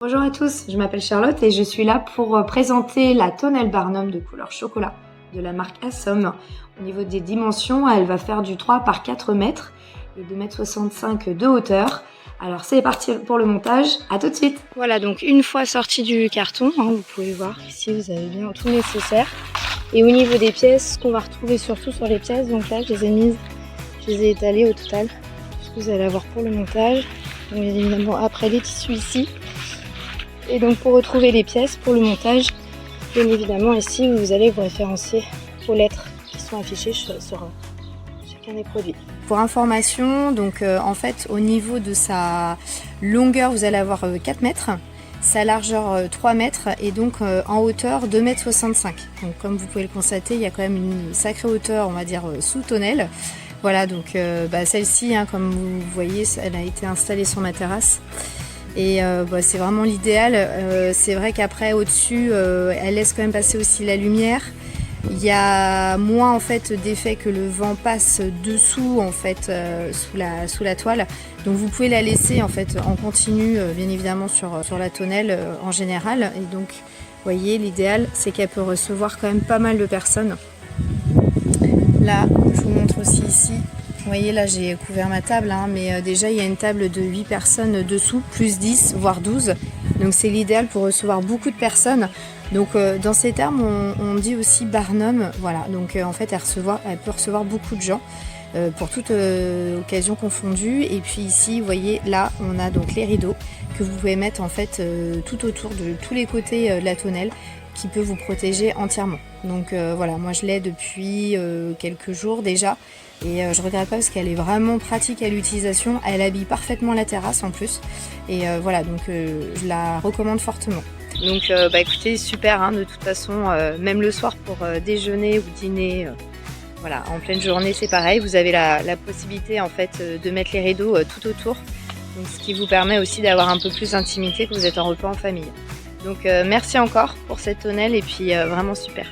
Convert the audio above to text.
Bonjour à tous, je m'appelle Charlotte et je suis là pour présenter la tonnelle Barnum de couleur chocolat de la marque Assom. Au niveau des dimensions, elle va faire du 3 par 4 mètres et 2,65 m de hauteur. Alors c'est parti pour le montage, à tout de suite. Voilà, donc une fois sorti du carton, vous pouvez voir ici vous avez bien tout nécessaire. Et au niveau des pièces, ce qu'on va retrouver surtout sur les pièces, donc là je les ai étalées au total, ce que vous allez avoir pour le montage. Donc évidemment après les tissus ici. Et donc pour retrouver les pièces pour le montage, bien évidemment ici vous allez vous référencier aux lettres qui sont affichées sur chacun des produits. Pour information, donc en fait au niveau de sa longueur vous allez avoir 4 mètres, sa largeur 3 mètres et donc en hauteur 2,65 m. Donc comme vous pouvez le constater, il y a quand même une sacrée hauteur, on va dire sous tonnelle. Voilà, donc celle-ci, comme vous voyez, elle a été installée sur ma terrasse. Et c'est vraiment l'idéal. C'est vrai qu'après au-dessus elle laisse quand même passer aussi la lumière. Il y a moins en fait d'effet que le vent passe dessous en fait sous la toile. Donc vous pouvez la laisser en fait en continu bien évidemment sur la tonnelle en général. Et donc vous voyez, l'idéal c'est qu'elle peut recevoir quand même pas mal de personnes. Là je vous montre aussi ici. Vous voyez là j'ai couvert ma table, mais déjà il y a une table de 8 personnes dessous, plus 10 voire 12. Donc c'est l'idéal pour recevoir beaucoup de personnes. Donc dans ces termes on dit aussi Barnum, voilà. Donc en fait elle peut recevoir beaucoup de gens pour toute occasion confondue. Et puis ici vous voyez là on a donc les rideaux que vous pouvez mettre en fait tout autour de tous les côtés de la tonnelle, qui peut vous protéger entièrement. Donc voilà, moi je l'ai depuis quelques jours déjà et je regrette pas parce qu'elle est vraiment pratique à l'utilisation. Elle habille parfaitement la terrasse en plus et voilà, donc je la recommande fortement. Donc écoutez, super, de toute façon, même le soir pour déjeuner ou dîner, voilà, en pleine journée c'est pareil, vous avez la possibilité en fait de mettre les rideaux tout autour, donc ce qui vous permet aussi d'avoir un peu plus d'intimité que vous êtes en repas en famille. Donc merci encore pour cette tonnelle et puis vraiment super.